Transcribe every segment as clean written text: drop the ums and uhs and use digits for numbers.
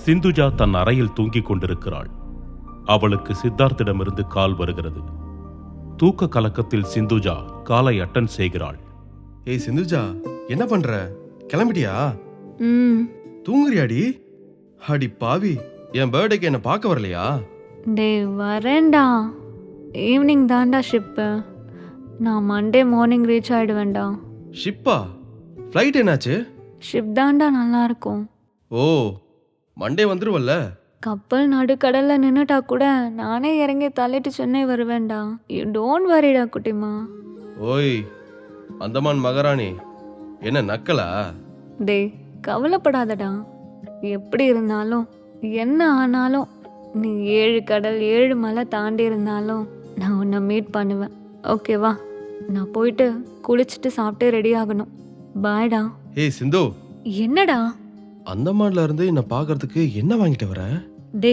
சிந்துஜா தன் அறையில் தூங்கிக் கொண்டிருக்கிறாள். அவளுக்கு சித்தார்த்திடமிருந்து கால் வருகிறது. தூக்க கலக்கத்தில் சிந்துஜா காலை அட்டன் செய்கிறாள். ஏய் சிந்துஜா, என்ன பண்ற? கிளம்பிட்டியா? தூங்குறியாடி? அடி பாவி, என் பர்த்டேக்கு என்ன பார்க்க வரலையா? டே வரேன்டா, ஈவினிங் தான்டா ஷிப்பு. நான் மண்டே மார்னிங் ரீச் ஆயிடுவேன்டா. ஷிப்பா? ஃப்ளைட் என்னாச்சு? ஷிப் தான்டா நல்லா இருக்கும். ஓ, மண்டே வந்துருவல்ல? கப்பல் நடுக்கடல்ல நின்னுட்டா கூட நானே இறங்கி தள்ளிட்டு சென்னை வருவேன்டா. யூ டோன்ட் வரிடா குட்டிமா. ஓய் அந்தமான் மகாராணி, என்ன நக்கலா? டே கவலைப்படாதடா. எப்படி இருந்தாலும் என்ன ஆனாலும் நீ 7 கடல் 7 மலை தாண்டி இருந்தாலும் நான் உன்னை மீட் பண்ணுவேன். ஓகேவா? நான் போயிட்டு குளிச்சுட்டு சாப்பிட்டு ரெடி ஆகணும். பாய்டா. ஏய் சிந்து, என்னடா? அந்தமான்ல இருந்து என்ன பாக்குறதுக்கு என்ன வாங்கிட்டு வர? டே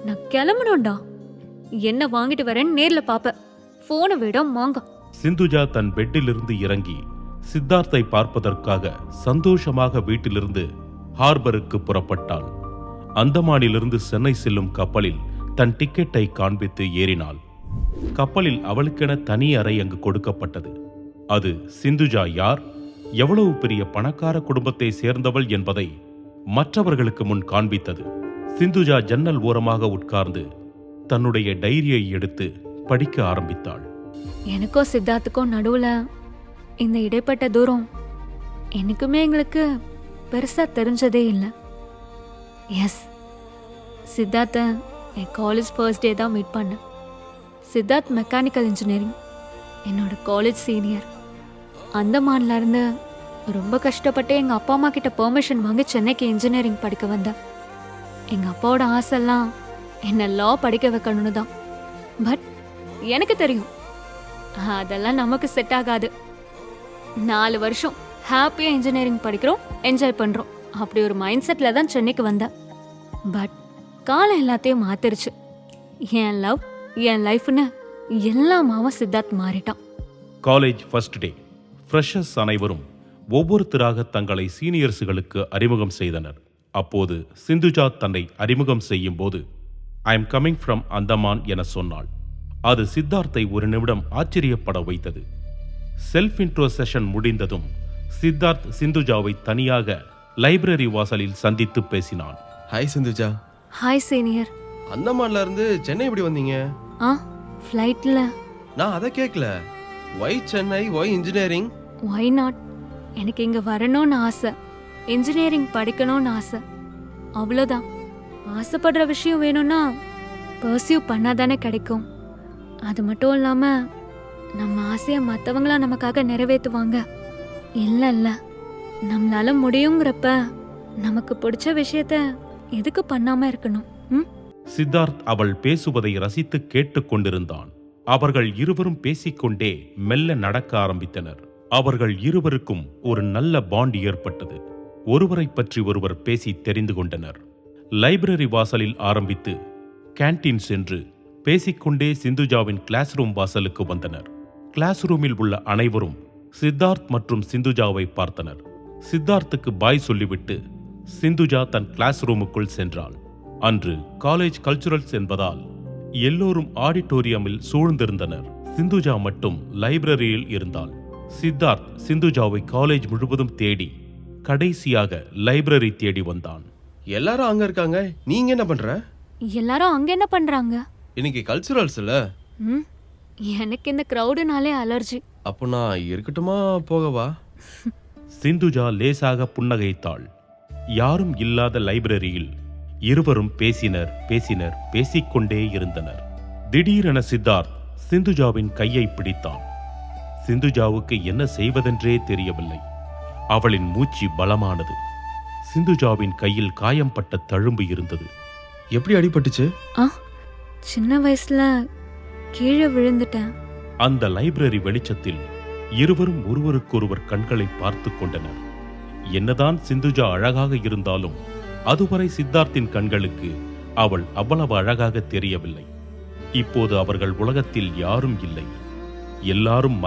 நான் கிளம்பணும்டா. என்ன வாங்கிட்டு வரேன்னு நேர்ல பாப்ப. போனை விட மாங்க. சிந்துஜா தன் பெட்டிலிருந்து இறங்கி சித்தார்த்தை பார்ப்பதற்காக சந்தோஷமாக வீட்டிலிருந்து ஹார்பருக்கு புறப்பட்டாள். அந்தமானிலிருந்து சென்னை செல்லும் கப்பலில் தன் டிக்கெட்டை காண்பித்து ஏறினாள். கப்பலில் அவளுக்கென தனி அறை அங்கு கொடுக்கப்பட்டது. அது சிந்துஜா யார், எவ்வளவு பெரிய பணக்கார குடும்பத்தை சேர்ந்தவள் என்பதை மற்றவர்களுக்கு முன் காண்பித்தது. சிந்துஜா ஜன்னல் ஓரமாக உட்கார்ந்து தன்னுடைய டைரியை எடுத்து படிக்க ஆரம்பித்தாள். எனக்கோ சித்தார்த்துக்கும் நடுவுல இந்த இடைப்பட்ட தூரம் எனக்குமே எங்களுக்கு பெருசா தெரிஞ்சதே இல்லை. எஸ், சித்தார்த்த என் காலேஜ் ஃபர்ஸ்ட் டே தான் மீட் பண்ணேன். சித்தார்த் மெக்கானிக்கல் இன்ஜினியரிங், என்னோட காலேஜ் சீனியர். அந்தமான்ல இருந்து ரொம்ப கஷ்டப்பட்டு எங்க அப்பா அம்மா கிட்ட பெர்மிஷன் வாங்கி சென்னைக்கு இன்ஜினியரிங் படிக்க வந்தேன். எங்க அப்பாவோட ஆசைலாம் என்ன லா படிக்க வைக்கணும்னு தான். பட் எனக்கு தெரியும் அதெல்லாம் நமக்கு செட் ஆகாது. 4 வருஷம் ஹாப்பியா இன்ஜினியரிங் படிக்கிறோம், என்ஜாய் பண்றோம், அப்படி ஒரு மைண்ட் செட்ல தான் சென்னைக்கு வந்தேன். பட் காலம் எல்லாத்தையும் மாத்திருச்சு. என் லவ், என் லைஃப்னு எல்லாமாவும் சித்தார்த் மாறிட்டான். College first day. ஃப்ரெஷர்ஸ் அனைவரும் ஒவ்வொருத்தராக தங்களை சீனியர்ஸுகளுக்கு அறிமுகம் செய்தனர். அப்போது சிந்துஜா தன்னை அறிமுகம் செய்யும் போது I am coming from Andaman என சொன்னாள். அது சித்தார்த்தை ஒரு நிமிடம் ஆச்சரியப்பட வைத்தது. செல்ஃப் இன்ட்ரோ செஷன் முடிந்ததும் சித்தார்த் சிந்துஜாவை தனியாக லைப்ரரி வாசலில் சந்தித்து பேசினான். ஹாய் சிந்துஜா. Hi senior. அந்தமான்ல இருந்து சென்னை எப்படி வந்தீங்க? ஃப்ளைட்ல. நான் அதை கேட்கல. Why Chennai, why engineering? Why not? எனக்கு இங்க வரணும்னு ஆசை, இன்ஜினியரிங் படிக்கணும்னு ஆசை, அவ்வளோதான். ஆசைப்படுற விஷயம் வேணும்னா பர்சியூ பண்ணாதானே கிடைக்கும். அது மட்டும் இல்லாம நம்ம ஆசையை மற்றவங்களா நமக்காக நிறைவேற்றுவாங்க. இல்ல, நம்மளால முடியுங்கிறப்ப நமக்கு பிடிச்ச விஷயத்த எதுக்கு பண்ணாம இருக்கணும்? சித்தார்த் அவள் பேசுவதை ரசித்து கேட்டுக் கொண்டிருந்தான். அவர்கள் இருவரும் பேசிக்கொண்டே மெல்ல நடக்க ஆரம்பித்தனர். அவர்கள் இருவருக்கும் ஒரு நல்ல பாண்ட் ஏற்பட்டது. ஒருவரை பற்றி ஒருவர் பேசி தெரிந்து கொண்டனர். லைப்ரரி வாசலில் ஆரம்பித்து கேண்டீன் சென்று பேசிக்கொண்டே சிந்துஜாவின் கிளாஸ் ரூம் வாசலுக்கு வந்தனர். கிளாஸ் ரூமில் உள்ள அனைவரும் சித்தார்த் மற்றும் சிந்துஜாவை பார்த்தனர். சித்தார்த்துக்கு பாய் சொல்லிவிட்டு சிந்துஜா தன் கிளாஸ் ரூமுக்குள் சென்றாள். அன்று காலேஜ் கல்ச்சுரல்ஸ் என்பதால் எல்லோரும் ஆடிட்டோரியமில் சூழ்ந்திருந்தனர். சிந்துஜா மட்டும் லைப்ரரியில் இருந்தாள். சித்தார்த் சிந்துஜாவை காலேஜ் முழுவதும் தேடி கடைசியாக லைப்ரரி தேடி வந்தான். எல்லாரும் அங்க இருக்காங்க, நீங்க என்ன பண்ற? எல்லாரும் அங்க என்ன பண்றாங்க? இன்னைக்கு கல்ச்சுரல்ஸ் இல்ல? எனக்கு இந்த கிரவுடுனாலே அலர்ஜி. அப்போ நான் இருக்கட்டுமா, போகவா? சிந்துஜா லேசாக புன்னகைத்தாள். யாரும் இல்லாத லைப்ரரியில் இருவரும் பேசினர் பேசிக்கொண்டே இருந்தனர். திடீரென சித்தார்த் சிந்துஜாவின் கையை பிடித்தான். சிந்துஜாவுக்கு என்ன செய்வதென்றே தெரியவில்லை. அவளின் மூச்சு பலமானது. சிந்துஜாவின் கையில் காயம்பட்ட தழும்பு இருந்தது. எப்படி அடிபட்டுச்சு? சின்ன வயசுல கீழே விழுந்துட்டேன். அந்த லைப்ரரி வெளிச்சத்தில் இருவரும் ஒருவருக்கொருவர் கண்களை பார்த்து கொண்டனர். என்னதான் சிந்துஜா அழகாக இருந்தாலும் அதுவரை சித்தார்த்தின் கண்களுக்கு அவள் அவ்வளவு அழகாக தெரியவில்லை. இப்போது அவர்கள் உலகத்தில் யாரும் இல்லை. எல்லாரும்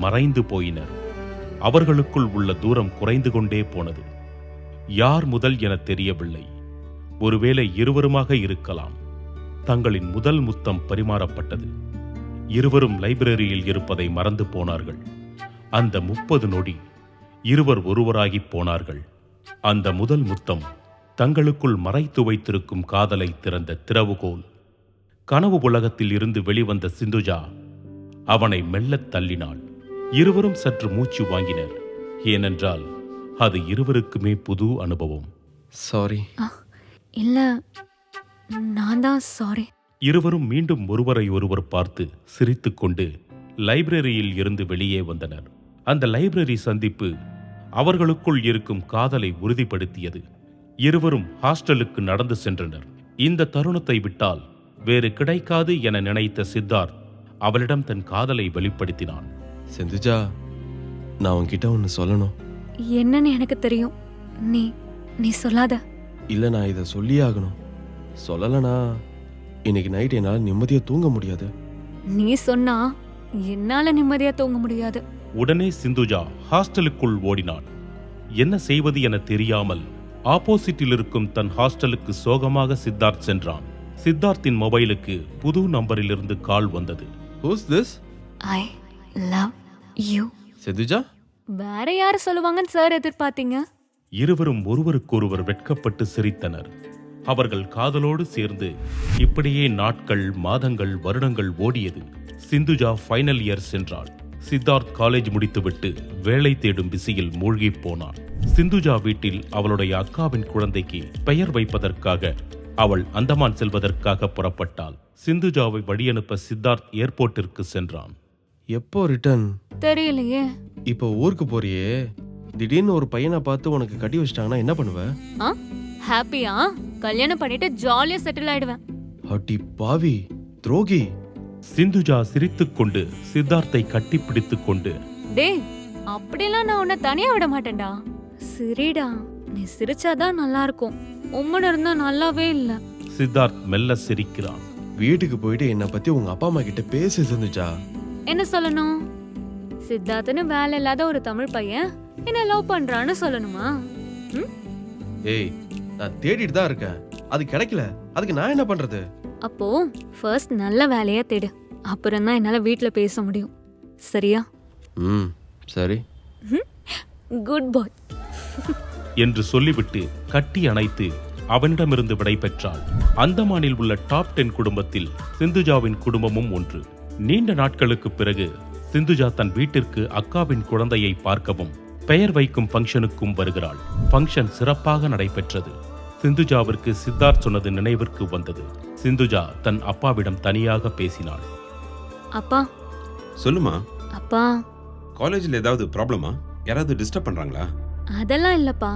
மறைந்து போயினர். அவர்களுக்குள் உள்ள தூரம் குறைந்து கொண்டே போனது. யார் முதல் என தெரியவில்லை. ஒருவேளை இருவருமாக இருக்கலாம். தங்களின் முதல் முத்தம் பரிமாறப்பட்டது. இருவரும் லைப்ரரியில் இருப்பதை மறந்து போனார்கள். அந்த 30 நொடி இருவர் ஒருவராகிப் போனார்கள். அந்த முதல் முத்தம் தங்களுக்குள் மறைத்து வைத்திருக்கும் காதலை திறந்த திறவுகோல். கனவு உலகத்தில் இருந்து வெளிவந்த சிந்துஜா அவனை மெல்லத் தள்ளினாள். இருவரும் சற்று மூச்சு வாங்கினர். ஏனென்றால் அது இருவருக்குமே புது அனுபவம். சாரி. இல்ல, நான் தான் சாரி. இருவரும் மீண்டும் ஒருவரை ஒருவர் பார்த்து சிரித்துக்கொண்டு லைப்ரரியில் இருந்து வெளியே வந்தனர். அந்த லைப்ரரி சந்திப்பு அவர்களுக்குள் இருக்கும் காதலை உறுதிப்படுத்தியது. இருவரும் ஹாஸ்டலுக்கு நடந்து சென்றனர். இந்த தருணத்தை விட்டால் வேறு கிடைக்காது என நினைத்த சித்தார்த் அவளிடம் தன் காதலை வெளிப்படுத்தினான். சிந்துஜா, நான் உன்கிட்ட ஒன்று சொல்லணும். என்னன்னு எனக்கு தெரியும். நீ நீ சொல்லாத. இல்லை, நான் இதை சொல்லியே ஆகணும். சொல்லலைனா இன்னைக்கு நைட் என்னால் நிம்மதியாக தூங்க முடியாது. நீ சொன்னா என்னால நிம்மதியா தூங்க முடியாது. உடனே சிந்துஜா ஹாஸ்டலுக்குள் ஓடினாள். என்ன செய்வது என தெரியாமல் ஆப்போசிட்டில் இருக்கும் தன் ஹாஸ்டலுக்கு சோகமாக சித்தார்த் சென்றான். சித்தார்த்தின் மொபைலுக்கு புது நம்பரிலிருந்து கால் வந்தது. Who's this? I love you. Sindhuja? வேற யாரு சொல்லுவாங்கன்னு சார் எதிர்பார்த்தீங்க? இருவரும் ஒருவருக்கொருவர் வெட்கப்பட்டு சிரித்தனர். அவர்கள் காதலோடு சேர்ந்து இப்படியே நாட்கள், மாதங்கள், வருடங்கள் ஓடியது. சிந்துஜா ஃபைனல் இயர் சென்றாள். சித்தார்த் காலேஜ் முடித்துவிட்டு வேலை தேடும் பிஸியில் மூழ்கி போனான். சிந்துஜா வீட்டில் அவளுடைய அக்காவின் குழந்தைக்கு பெயர் வைப்பதற்காக அவள் அந்தமான் செல்வதற்காக புறப்பட்டாள். சிந்துஜாவை வழியனுப்ப சித்தார்த் ஏர்போர்ட்டிற்கு சென்றான். எப்போ ரிட்டர்ன் தெரியலையே. இப்போ ஊருக்கு போறியே, திடீர்னு ஒரு பையனை பார்த்து உனக்கு கட்டி வச்சிட்டாங்கன்னா என்ன பண்ணுவ? ஹாப்பியா கல்யாணம் பண்ணிட்டு ஜாலியா செட்டில் ஆயிடுவேன். அடி பாவி துரோகி. சிந்துஜா சிரித்துக்கொண்டு சித்தார்த்தை கட்டிப்பிடித்துக் கொண்டு, டேய், அப்படிலாம் நான் உன்னை தனியா விட மாட்டேன்டா. சரிடா, நீ சிரிச்சாதான் நல்லா இருக்கும். உம்மன் இருந்தா நல்லாவே இல்ல. சித்தார்த் மெல்ல சிரிக்கிறான். வீட்டுக்கு போயிட்டு என்னை பத்தி உங்க அப்பா அம்மா கிட்ட பேசி சிந்துஜா. என்ன சொல்லணும்? சித்தார்த்னு வேலை இல்லாத ஒரு தமிழ் பையன் என்ன லவ் பண்றான்னு சொல்லணுமா? ஏய், நான் தேடிட்டு தான் இருக்கேன். அது கிடைக்கல. அதுக்கு நான் என்ன பண்றது? அப்போ ஃபர்ஸ்ட் நல்ல வேலையா தேடு. அப்புறம் தான் என்னால வீட்ல பேச முடியும். சரியா? சரி. குட் பாய் என்று சொல்லிவிட்டு கட்டி அணைத்து அவனிடமிருந்து விடை பெற்றாள். அந்தமானில் உள்ள டாப் 10 குடும்பத்தில் சிந்துஜாவின் குடும்பமும் ஒன்று. நீண்ட நாட்களுக்கு பிறகு சிந்துஜா தன் வீட்டிற்கு அக்காவின் குழந்தையை பார்க்கவும் பெயர் வைக்கும் ஃபங்க்ஷனுக்கும் வருகிறாள். ஃபங்க்ஷன் சிறப்பாக நடைபெற்றது. சிந்துஜாவிற்கு சித்தார்த் சொன்னது நினைவிற்கு வந்தது. சிந்துஜா தன் அப்பாவிடம் தனியாக பேசினாள். அப்பா. சொல்லுமா. அப்பா, காலேஜ்ல ஏதாவது ப்ராப்ளமா? யாராவது டிஸ்டர்ப் பண்றாங்களா? அதெல்லாம் இல்லப்பா.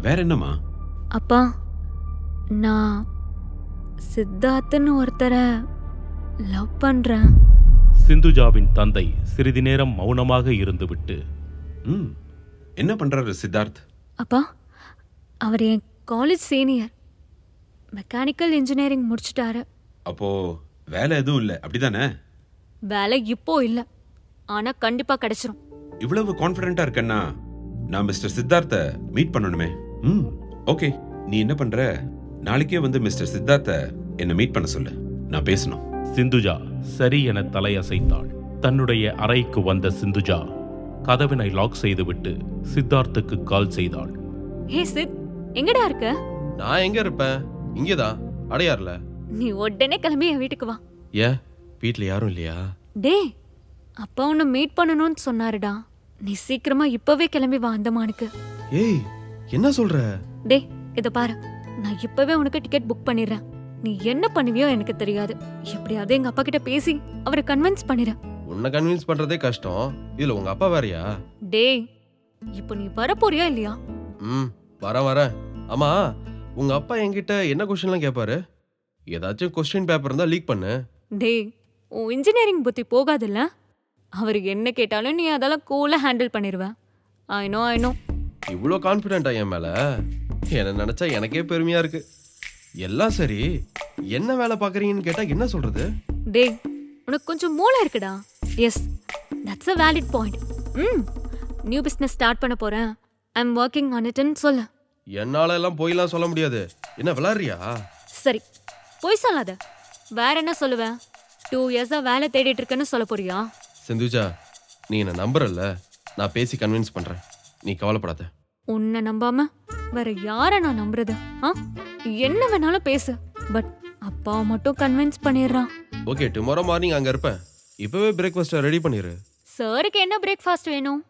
வேற என்னமா? அப்பா, நான் சித்தார்த்னு ஒருத்தரை லவ் பண்றேன். சிந்துஜாவின் தந்தை சிறிது நேரம் மௌனமாக இருந்துவிட்டு, என்ன பண்றாரு சித்தார்த்? அப்பா, அவர் என் காலேஜ் சீனியர். மெக்கானிக்கல் இன்ஜினியரிங் முடிச்சிட்டாரு. அப்போ வேலை எதுவும் இல்லை, அப்படிதானே? வேலை இப்போ இல்ல, ஆனா கண்டிப்பா கிடைச்சிரும். இவ்வளவு கான்ஃபிடென்ட்டா இருக்கேன்னா நான் மிஸ்டர் சித்தார்த்தை மீட் பண்ணணுமே. ஓகே, நீ என்ன பண்ற? நாளைக்கே வந்து மிஸ்டர் சித்தார்த்தை என்னை மீட் பண்ண சொல்லு, நான் பேசணும். சிந்துஜா சரி என தலையசைத்தாள். தன்னுடைய அறைக்கு வந்த சிந்துஜா கதவினை லாக் செய்துவிட்டு சித்தார்த்துக்கு கால் செய்தாள். ஹே சித், எங்கடா இருக்க? நான் எங்க இருப்பேன்? இங்கேதான், அடையார்ல. நீ உடனே கிளம்பி என் வீட்டுக்கு வா. ஏன், வீட்ல யாரும் இல்லையா? டேய், அப்பா உன்னை மீட் பண்ணணும்னு சொன்னாருடா. நீ சீக்கிரமா இப்பவே கிளம்பி வா அந்தமானுக்கு. ஏய், என்ன சொல்ற? டேய், இத பாரு, நான் இப்பவே உனக்கு டிக்கெட் புக் பண்ணிடுறேன். நீ என்ன பண்ணுவியோ எனக்கு தெரியாது. எப்படியாவது எங்க அப்பா கிட்ட பேசி அவரை கன்வின்ஸ் பண்ணிடு. உன்னை கன்வின்ஸ் பண்றதே கஷ்டம், இதுல உங்க அப்பா வேறயா? டேய், இப்போ நீ வரப்போறியா இல்லையா? வரேன். ஆமா, உங்க அப்பா என்கிட்ட என்ன கொஸ்டின்லாம் கேட்பாரு? ஏதாச்சும் கொஸ்டின் பேப்பர் இருந்தா லீக் பண்ணு. டேய், உன் இன்ஜினியரிங் புத்தி போகாதுல்ல? அவர் என்ன கேட்டாலும் நீ அதெல்லாம் கூலா ஹேண்டில் பண்ணிடுவ. I know. இவ்வளோ கான்ஃபிடென்ட்டா என் மேல? என்ன நினைச்சா எனக்கே பெருமையா இருக்கு. எல்லாம் சரி, என்ன வேலை பாக்குறீங்கன்னு கேட்டா என்ன சொல்றது? டேய், உனக்கு கொஞ்சம் மூளை இருக்குடா. Yes, that's a valid point. New business start பண்ண போறேன். ஐ அம் வொர்க்கிங் ஆன் இட்னு சொல்லு. என்னால எல்லாம் போயெல்லாம் சொல்ல முடியாது. என்ன விளாடுறியா? சரி போய் சொல்லாத. வேற என்ன சொல்லுவேன்? 2 இயர்ஸா வேலை தேடிட்டு இருக்கேன்னு சொல்ல போறியா? சிந்துஜா, நீ என்ன நம்புறல்ல, நான் பேசி கன்வின்ஸ் பண்றேன். நீ கவலைப்படாத. உன்னை நம்பாம வேற யார நான் நம்புறது? என்ன வேணாலும் பேசு, பட் அப்பாவை மட்டும் கன்வின்ஸ் பண்ணிடுறான். ஓகே, டுமாரோ மார்னிங் அங்க இருப்பேன். இப்பவே பிரேக்ஃபாஸ்ட் ரெடி பண்ணிரு. சாருக்கு என்ன பிரேக்ஃபாஸ்ட் வேணும்?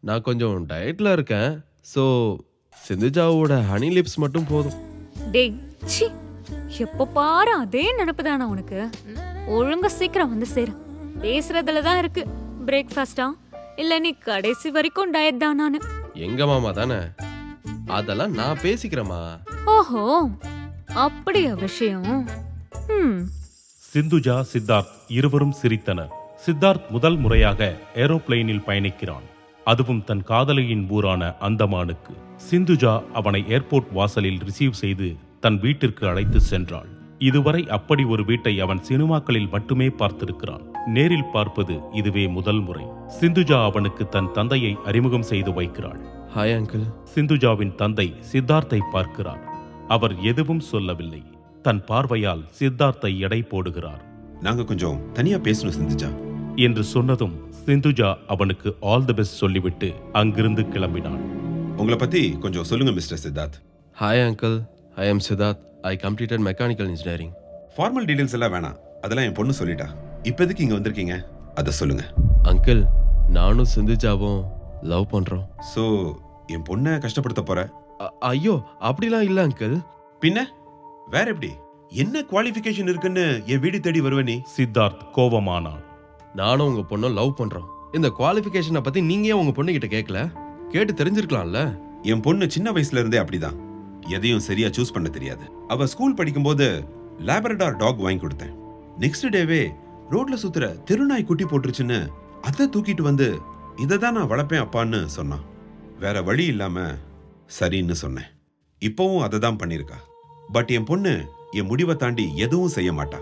நான் கொஞ்சம் டயட்ல இருக்கேன். ஸோ சிந்துஜாவோட ஹனி லிப்ஸ் மட்டும் போதும். டேய் சி, எப்ப பாரு அதே நினைப்பு தானே உனக்கு? ஒழுங்கா சீக்கிரம் வந்து சேரு. பேசுறதுல தான் இருக்கு. பிரேக்ஃபாஸ்டா இல்ல நீ கடைசி வரைக்கும் டயட் தானான்னு? எங்க மாமா தானே, அதெல்லாம் நான் பேசிக்கிறேமா. ஓஹோ, அப்படியா விஷயம்? சிந்துஜா, சித்தார்த் இருவரும் சிரித்தனர். சித்தார்த் முதல் முறையாக ஏரோப்ளேனில் பயணிக்கிறான், அதுவும் தன் காதலியின் ஊரான அந்தமானுக்கு. சிந்துஜா அவனை ஏர்போர்ட் வாசலில் ரிசீவ் செய்து தன் வீட்டிற்கு அழைத்து சென்றாள். இதுவரை அப்படி ஒரு வீட்டை அவன் சினிமாக்களில் மட்டுமே பார்த்திருக்கிறான். நேரில் பார்ப்பது இதுவே முதல் முறை. சிந்துஜா அவனுக்கு தன் தந்தையை அறிமுகம் செய்து வைக்கிறாள். Hi uncle. சிந்துஜாவின் தந்தை சித்தார்த்தை பார்க்கிறார். அவர் எதுவும் சொல்லவில்லை. தன் பார்வையால் சித்தார்த்தை எடை போடுகிறார். நாங்க கொஞ்சம் தனியா பேசணும் சிந்துஜா என்று சொன்னதும் சிந்துஜா அவனுக்கு ஆல் தி பெஸ்ட் சொல்லிவிட்டு அங்கிருந்து கிளம்பினாள். உங்களை பத்தி கொஞ்சம் சொல்லுங்க mister Siddharth. Hi uncle, I am Siddharth. I completed mechanical engineering. Formal details எல்லாம் வேணாம், அதெல்லாம் என் பொண்ணு சொல்லிட்டா. இப்ப எதுக்கு இங்க வந்திருக்கீங்க அதை சொல்லுங்க. அங்கிள், நானும் சிந்துஜாவும் லவ் பண்றோம். சோ என் பொண்ணை கஷ்டப்படுத்த போற? ஐயோ, அப்படிலாம் இல்ல அங்கிள். பின்ன வேற எப்படி? என்ன குவாலிஃபிகேஷன் இருக்குன்னு என் வீடு தேடி வருவ நீ? சித்தார்த் கோபமானான். நானும் உங்க பொண்ணும் லவ் பண்றோம். இந்த குவாலிஃபிகேஷனை பத்தி நீங்க ஏன் உங்க பொண்ணு கிட்ட கேட்கல? கேட்டு தெரிஞ்சிருக்கலாம்ல. என் பொண்ணு சின்ன வயசுல இருந்தே அப்படிதான், எதையும் சரியா சூஸ் பண்ண தெரியாது. அவ ஸ்கூல் படிக்கும்போது லேபரடார் டாக் வாங்கி கொடுத்தேன். நெக்ஸ்ட் டேவே ரோட்ல சுத்துற தெருநாய் குட்டி போட்டுருச்சுன்னு அதை தூக்கிட்டு வந்து இதை தான் நான் வளர்ப்பேன் அப்பான்னு சொன்னான். வேற வழி இல்லாம சரின்னு சொன்னேன். இப்பவும் அதை தான் பண்ணிருக்கா. பட் என் பொண்ணு என் முடிவை தாண்டி எதுவும் செய்ய மாட்டா,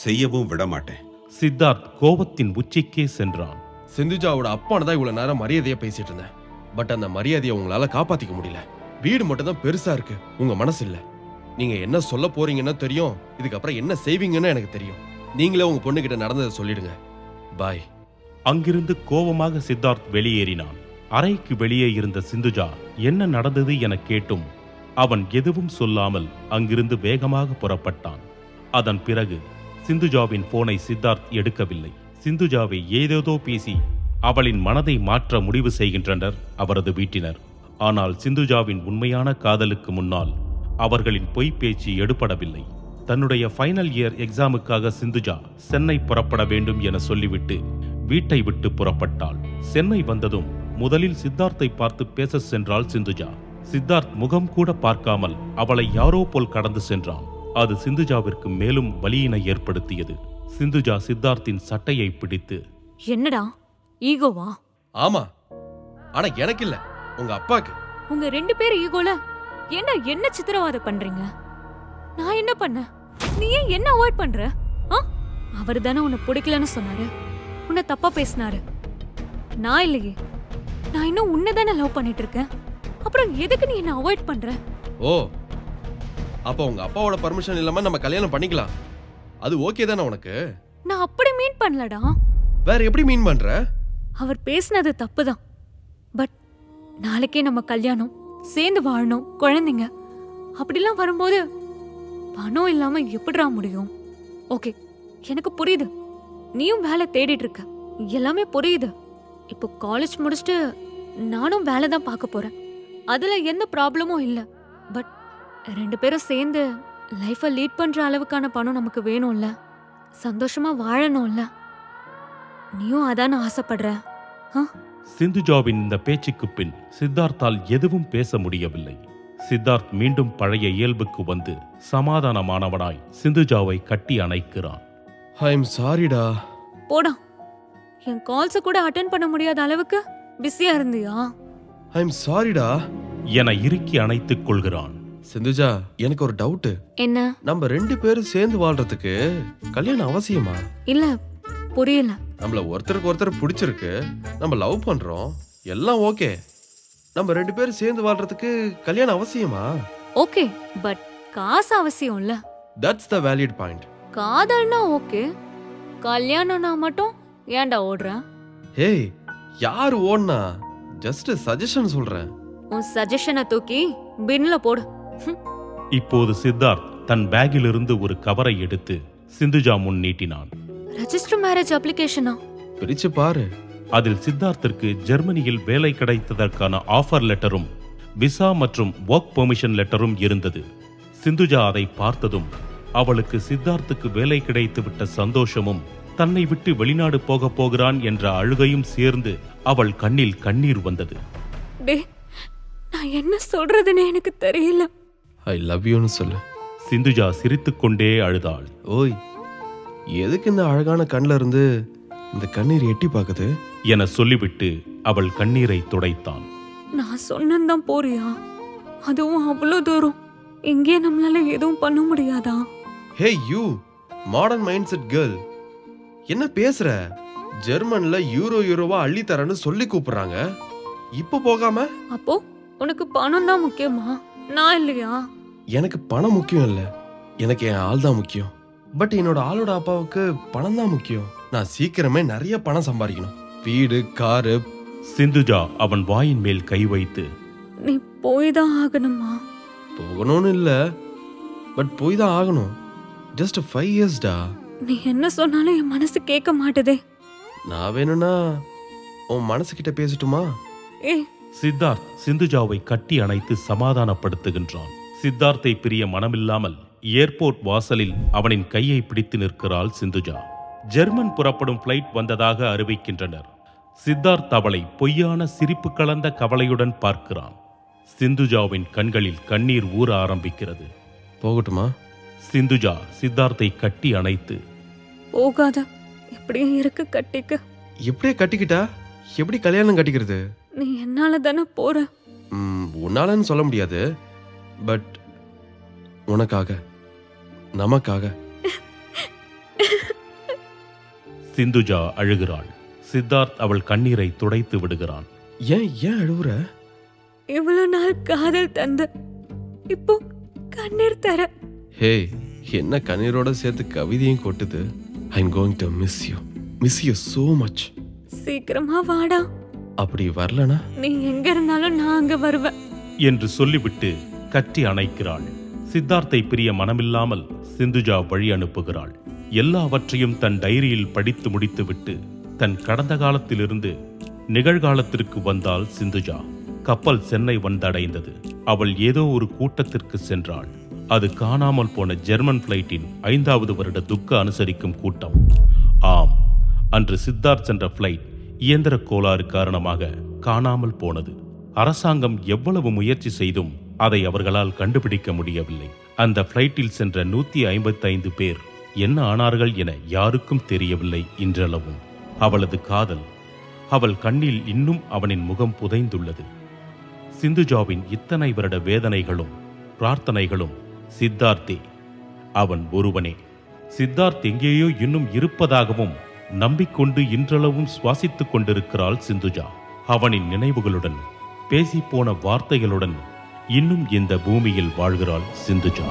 செய்யவும் விட மாட்டேன். சித்தார்த் கோபத்தின் உச்சிக்கே சென்றான். சிந்துஜாவோட அப்பான்னு தான் இவ்வளவு நேரம் மரியாதையா பேசிட்டு இருந்தேன். பட் அந்த மரியாதையை உங்களால காப்பாத்திக்க முடியல. வீடு மட்டும் தான் பெருசா இருக்கு, உங்க மனசு இல்ல. நீங்க என்ன சொல்ல போறீங்கன்னு தெரியும், இதுக்கப்புறம் என்ன செய்வீங்கன்னு எனக்கு தெரியும். நீங்களே உங்க பொண்ணு கிட்ட நடந்ததை சொல்லிடுங்க. பாய். அங்கிருந்து கோபமாக சித்தார்த் வெளியேறினான். அறைக்கு வெளியே இருந்த சிந்துஜா என்ன நடந்தது என கேட்டும் அவன் எதுவும் சொல்லாமல் அங்கிருந்து வேகமாக புறப்பட்டான். அதன் பிறகு சிந்துஜாவின் போனை சித்தார்த் எடுக்கவில்லை. சிந்துஜாவை ஏதேதோ பேசி அவளின் மனதை மாற்ற முடிவு செய்கின்றனர் அவரது வீட்டினர். ஆனால் சிந்துஜாவின் உண்மையான காதலுக்கு முன்னால் அவர்களின் பொய் பேச்சு எடுபடவில்லை. தன்னுடைய ஃபைனல் இயர் எக்ஸாமுக்காக சிந்துஜா சென்னை புறப்பட வேண்டும் என சொல்லிவிட்டு வீட்டை விட்டு புறப்பட்டாள். சென்னை வந்ததும் முதலில் சித்தார்த்தை பார்த்து பேச சென்றாள் சிந்துஜா. சித்தார்த் முகம் கூட பார்க்காமல் அவளை யாரோ போல் கடந்து சென்றான். அது சிந்துஜாவிற்கு மேலும் வலியினை ஏற்படுத்தியது. சிந்துஜா சித்தார்த்தின் சட்டையை பிடித்து, என்னடா ஈகோவா? ஆமா, ஆனா எனக்கு இல்ல, உங்க அப்பாக்கு. உங்க 2 பேர் ஈகோல என்ன சித்திரவாதம் பண்றீங்க? நான் என்ன பண்ண? நீ ஏன் என்ன அவாய்ட் பண்ற? அவர் தானே உன்னை பிடிக்கலன்னு சொன்னாரு, உன்னை தப்பா பேசினாரு. நான் இல்லையே, நான் இன்னும் உன்னை தானே லவ் பண்ணிட்டு இருக்கேன். அப்புறம் எதுக்கு நீ என்ன அவாய்ட் பண்ற? ஓ, அப்ப உங்க அப்பாவோட பர்மிஷன் இல்லாம நம்ம கல்யாணம் பண்ணிக்கலாம், அது ஓகே தானே உனக்கு? நான் அப்படி மீன் பண்ணலடா. வேற எப்படி மீன் பண்ற? அவர் பேசினது தப்புதான். பட் நாளைக்கே நம்ம கல்யாணம், சேர்ந்து வாழணும், குழந்தைங்க அப்படிலாம் வரும்போது பணம் இல்லாம எப்படிடா முடியும்? ஓகே, எனக்கு புரியுது, நீயும் வேலை தேடிட்டு இருக்க, எல்லாமே புரியுது. இப்போ காலேஜ் முடிச்சுட்டு நானும் வேலை தான் பார்க்க போறேன், அதுல எந்த ப்ராப்ளமும் இல்லை. பட் 2 பேரும் சேர்ந்து லைஃபை லீட் பண்ற அளவுக்கான பணம் நமக்கு வேணும்ல, சந்தோஷமா வாழணும்ல. நீயும் அதான ஆசைப்படுற? சிந்துஜாவின் இந்த பேச்சுக்கு பின் சித்தார்த்தால் எதுவும் பேச முடியவில்லை. சித்தார்த் மீண்டும் பழைய இயல்புக்கு வந்து சமாதானமானவனாய் சிந்துஜாவை கட்டி அணைக்கிறான். ஐ எம் சாரிடா. போடா, என் கால்ஸ் கூட அட்டென்ட் பண்ண முடியாத அளவுக்கு பிஸியா இருந்தியா? ஐ எம் சாரிடா என இறுக்கி அணைத்துக் கொள்கிறான். சிந்துஜா, எனக்கு ஒரு டவுட். என்ன? நம்ம 2 பேரும் சேர்ந்து வாழ்றதுக்கு கல்யாணம் அவசியமா? இல்ல, புரியல. நம்மள ஒருத்தருக்கு ஒருத்தர் பிடிச்சிருக்கு, நம்ம லவ் பண்றோம், எல்லாம் ஓகே. நம்ம 2 பேரும் சேர்ந்து வாழ்றதுக்கு கல்யாணம் அவசியமா? ஓகே, பட் காசு அவசியம் இல்ல. That's the valid point. காதல்னா ஓகே, கல்யாணம்னா மட்டும் ஏன்டா ஓடுற? ஹேய், யார் ஓடுனா? ஜஸ்ட் சஜஷன் சொல்றேன். உன் சஜஷனை தூக்கி பின்ல போடு. இப்போது சித்தார்த் தன் பேக்கிலிருந்து ஒரு கவரை எடுத்து சிந்துஜா முன் நீட்டினான். ரெஜிஸ்டர் மேரேஜ் அப்ளிகேஷனா? பிரிச்சு பாரு. அதில் சித்தார்த்திற்கு ஜெர்மனியில் வேலை கிடைத்ததற்கான ஆஃபர் லெட்டரும் விசா மற்றும் ஒர்க் பெர்மிஷன் லெட்டரும் இருந்தது. சிந்துஜா அதை பார்த்ததும் அவளுக்கு சித்தார்த்துக்கு வேலை கிடைத்துவிட்ட சந்தோஷமும் தன்னை விட்டு வெளிநாடு போகப் போகிறான் என்ற அழுகையும் சேர்ந்து அவள் கண்ணில் கண்ணீர் வந்தது. டே, நான் என்ன சொல்றதுன்னு எனக்கு தெரியல. ஐ லவ் யூன்னு சொல்லு. சிந்துஜா சிரித்துக்கொண்டே அழுதாள். ஓய், எதுக்கு இந்த அழகான கண்ணில் இருந்து இந்த கண்ணீர் எட்டி பார்க்குது என சொல்லிவிட்டு அவள் கண்ணீரை துடைத்தான். நான் சொன்னதான் போறியா? அதுவும் அவ்வளோ தூரம். இங்கே நம்மளால எதுவும் பண்ண முடியாதா? Hey you modern mind set girl, என்ன பேசுற? ஜெர்மன்ல யூரோவா அள்ளி தரேன்னு சொல்லி கூப்பிடுறாங்க. இப்ப போகாம? அப்போ உனக்கு பணம் தான் முக்கியமா, நான் இல்லையா? எனக்கு பணம் முக்கியம் இல்ல, எனக்கு என் ஆள் தான் முக்கியம். பட் என்னோட ஆளோட அப்பாவுக்கு பணம் தான் முக்கியம். நான் சீக்கிரமே நிறைய பணம் சம்பாதிக்கணும். வீடு, காரு. சிந்துஜா அவன் வாயின் மேல் கை வைத்து, நீ போய் தான் ஆகணுமா? போகணும்னு இல்ல, பட் போய் தான் ஆகணும். ஜஸ்ட் 5 years டா. நீ என்ன சொன்னாலும் என் மனசு கேட்க மாட்டுதே. நான் வேணும்னா உன் மனசு கிட்ட பேசட்டுமா? ஏய், சித்தார்த் சிந்துஜாவை கட்டி அணைத்து சமாதானப்படுத்துகின்றான். சித்தார்த்தை பிரிய மனமில்லாமல் ஏர்போர்ட் வாசலில் அவனின் கையை பிடித்து நிற்கிறாள் சிந்துஜா. ஜெர்மன் புறப்படும் பிளைட் வந்ததாக அறிவிக்கின்றனர். சித்தார்த் அவளை பொய்யான சிரிப்பு கலந்த கவலையுடன் பார்க்கிறான். சிந்துஜாவின் கண்களில் கண்ணீர் ஊற ஆரம்பிக்கிறது. போகட்டுமா? சிந்துஜா சித்தார்த்தை கட்டி அணைத்து, போகாத, எப்படியே இருக்கு கட்டிக்க. எப்படியே கட்டிக்கிட்டா எப்படி கல்யாணம் கட்டிக்கிறது? நீ என்னால தானே போற. உன்னாலன்னு சொல்ல முடியாது, பட் உனக்காக, நமக்காக. சிந்துஜா அழுகிறாள். சித்தார்த் அவள் கண்ணீரை துடைத்து விடுகிறான். ஏன் அழுவுற? இவ்வளவு நாள் காதல் தந்த, இப்போ கண்ணீர் தர. ஹே, என்ன கண்ணீரோட சேர்த்து கவிதையும் கொட்டுது. I'm going to miss you so much. சீக்கிரமா வாடா. அப்படி வரலனா நீ எங்க இருந்தாலும் நான் அங்க வருவேன் என்று சொல்லிவிட்டு கட்டி அணைக்கிறாள். சித்தார்த்தை பிரிய மனமில்லாமல் சிந்துஜா வழி அனுப்புகிறாள். எல்லாவற்றையும் தன் டைரியில் படித்து முடித்துவிட்டு தன் கடந்த காலத்திலிருந்து நிகழ்காலத்திற்கு வந்தாள் சிந்துஜா. கப்பல் சென்னை வந்தடைந்தது. அவள் ஏதோ ஒரு கூட்டத்திற்கு சென்றாள். அது காணாமல் போன ஜெர்மன் பிளைட்டின் 5வது வருட துக்க அனுசரிக்கும் கூட்டம். ஆம், அன்று சித்தார்த் சென்ற பிளைட் இயந்திர கோளாறு காரணமாக காணாமல் போனது. அரசாங்கம் எவ்வளவு முயற்சி செய்தும் அதை அவர்களால் கண்டுபிடிக்க முடியவில்லை. அந்த பிளைட்டில் சென்ற 155 பேர் என்ன ஆனார்கள் என யாருக்கும் தெரியவில்லை. இன்றளவும் அவளது காதல், அவள் கண்ணில் இன்னும் அவனின் முகம் புதைந்துள்ளது. சிந்துஜாவின் இத்தனை வருட வேதனைகளும் பிரார்த்தனைகளும் சித்தார்த்தே, அவன் ஒருவனே. சித்தார்த் எங்கேயோ இன்னும் இருப்பதாகவும் நம்பிக்கொண்டு இன்றளவும் சுவாசித்துக் கொண்டிருக்கிறாள் சிந்துஜா. அவனின் நினைவுகளுடன், பேசிப்போன வார்த்தைகளுடன் இன்னும் இந்த பூமியில் வாழ்கிறாள் சிந்துஜா.